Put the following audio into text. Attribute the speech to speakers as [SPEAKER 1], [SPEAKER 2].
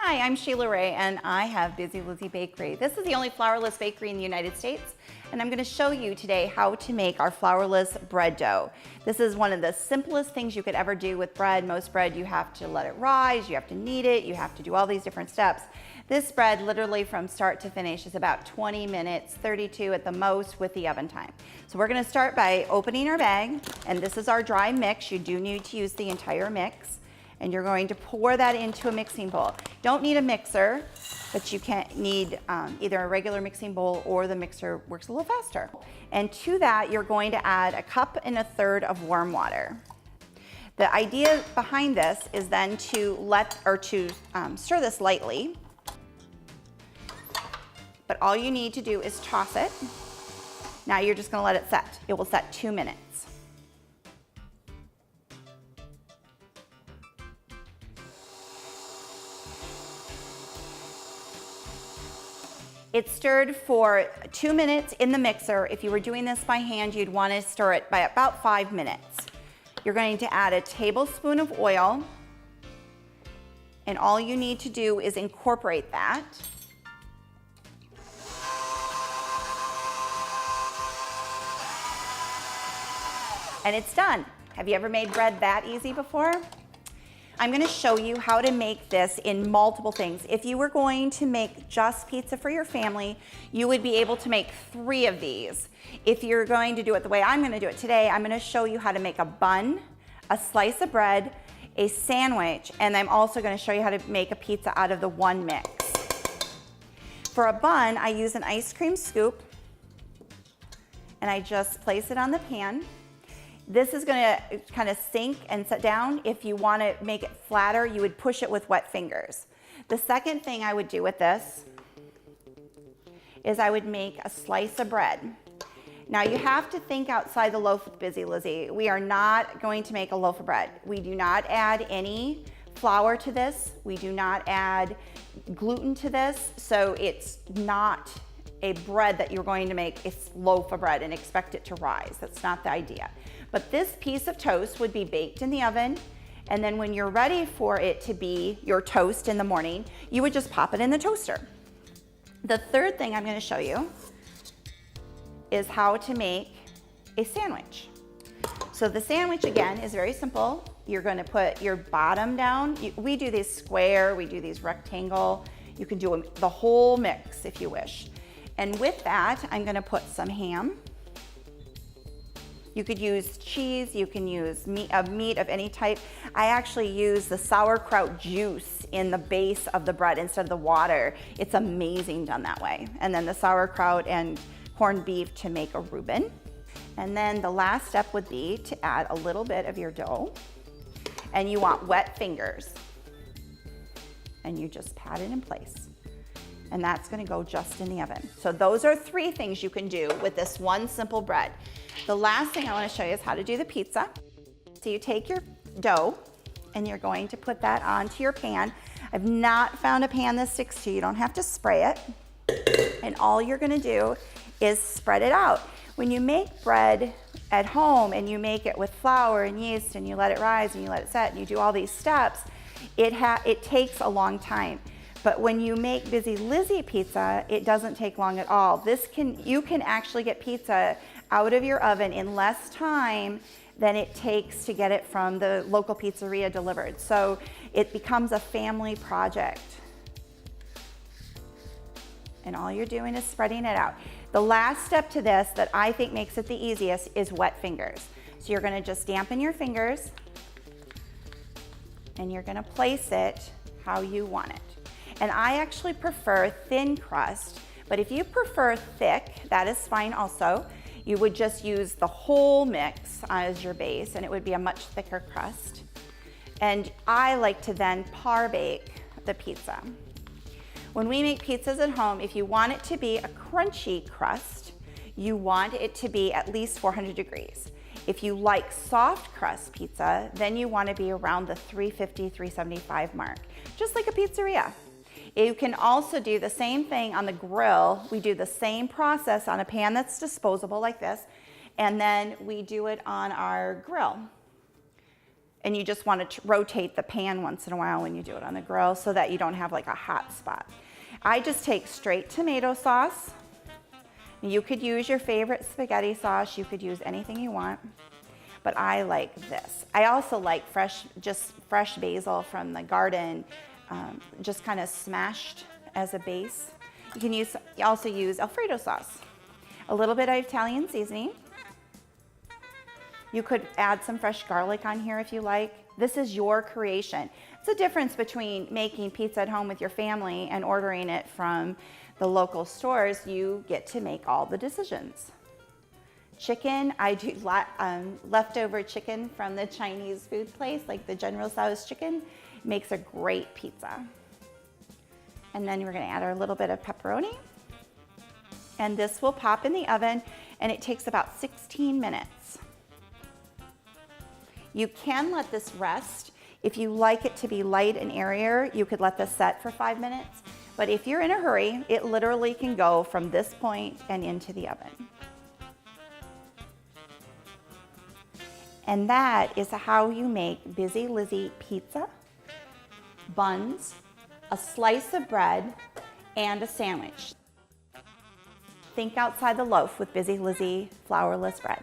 [SPEAKER 1] Hi, I'm Sheila Ray and I have Bizzy Lizzy Bakery. This is the only flourless bakery in the United States, and I'm going to show you today how to make our flourless bread dough. This is one of the simplest things you could ever do with bread. Most bread you have to let it rise, you have to knead it, you have to do all these different steps. This bread literally from start to finish is about 20 minutes, 32 at the most with the oven time. So we're going to start by opening our bag, and this is our dry mix. You do need to use the entire mix. And you're going to pour that into a mixing bowl. Don't need a mixer, but you can need either a regular mixing bowl or the mixer works a little faster. And to that, you're going to add 1.3 cups of warm water. The idea behind this is then to stir this lightly. But all you need to do is toss it. Now you're just going to let it set. It will set 2 minutes. It's stirred for 2 minutes in the mixer. If you were doing this by hand, you'd want to stir it by about 5 minutes. You're going to add a tablespoon of oil, and all you need to do is incorporate that. And it's done. Have you ever made bread that easy before? I'm going to show you how to make this in multiple things. If you were going to make just pizza for your family, you would be able to make 3 of these. If you're going to do it the way I'm going to do it today, I'm going to show you how to make a bun, a slice of bread, a sandwich, and I'm also going to show you how to make a pizza out of the one mix. For a bun, I use an ice cream scoop, and I just place it on the pan. This is going to kind of sink and set down. If you want to make it flatter, you would push it with wet fingers. The second thing I would do with this is I would make a slice of bread. Now you have to think outside the loaf with Bizzy Lizzy. We are not going to make a loaf of bread. We do not add any flour to this. We do not add gluten to this. So it's not a bread that you're going to make a loaf of bread and expect it to rise. That's not the idea. But this piece of toast would be baked in the oven, and then when you're ready for it to be your toast in the morning, you would just pop it in the toaster. The third thing I'm going to show you is how to make a sandwich. So the sandwich, again, is very simple. You're going to put your bottom down. We do these square, we do these rectangle. You can do the whole mix if you wish. And with that, I'm going to put some ham. You could use cheese, you can use meat of any type. I actually use the sauerkraut juice in the base of the bread instead of the water. It's amazing done that way. And then the sauerkraut and corned beef to make a Reuben. And then the last step would be to add a little bit of your dough. And you want wet fingers. And you just pat it in place. And that's going to go just in the oven. So those are 3 things you can do with this one simple bread. The last thing I want to show you is how to do the pizza. So you take your dough and you're going to put that onto your pan. I've not found a pan that sticks to you. You don't have to spray it. And all you're going to do is spread it out. When you make bread at home and you make it with flour and yeast and you let it rise and you let it set and you do all these steps, it takes a long time. But when you make Bizzy Lizzy pizza, it doesn't take long at all. You can actually get pizza out of your oven in less time than it takes to get it from the local pizzeria delivered. So it becomes a family project. And all you're doing is spreading it out. The last step to this that I think makes it the easiest is wet fingers. So you're going to just dampen your fingers and you're going to place it how you want it. And I actually prefer thin crust, but if you prefer thick, that is fine also. You would just use the whole mix as your base, and it would be a much thicker crust. And I like to then par bake the pizza. When we make pizzas at home, if you want it to be a crunchy crust, you want it to be at least 400 degrees. If you like soft crust pizza, then you want to be around the 350, 375 mark, just like a pizzeria. You can also do the same thing on the grill. We do the same process on a pan that's disposable like this, and then we do it on our grill. and you just want to rotate the pan once in a while when you do it on the grill so that you don't have like a hot spot. I just take straight tomato sauce. You could use your favorite spaghetti sauce. You could use anything you want, but I like this. I also like just fresh basil from the garden, just kind of smashed as a base. You can also use Alfredo sauce, a little bit of Italian seasoning. You could add some fresh garlic on here if you like. This is your creation. It's the difference between making pizza at home with your family and ordering it from the local stores. You get to make all the decisions. Chicken, I do leftover chicken from the Chinese food place, like the General Tso's chicken. It makes a great pizza. And then we're gonna add our little bit of pepperoni. And this will pop in the oven, and it takes about 16 minutes. You can let this rest. If you like it to be light and airier, you could let this set for 5 minutes. But if you're in a hurry, it literally can go from this point and into the oven. And that is how you make Bizzy Lizzy pizza, buns, a slice of bread, and a sandwich. Think outside the loaf with Bizzy Lizzy flourless bread.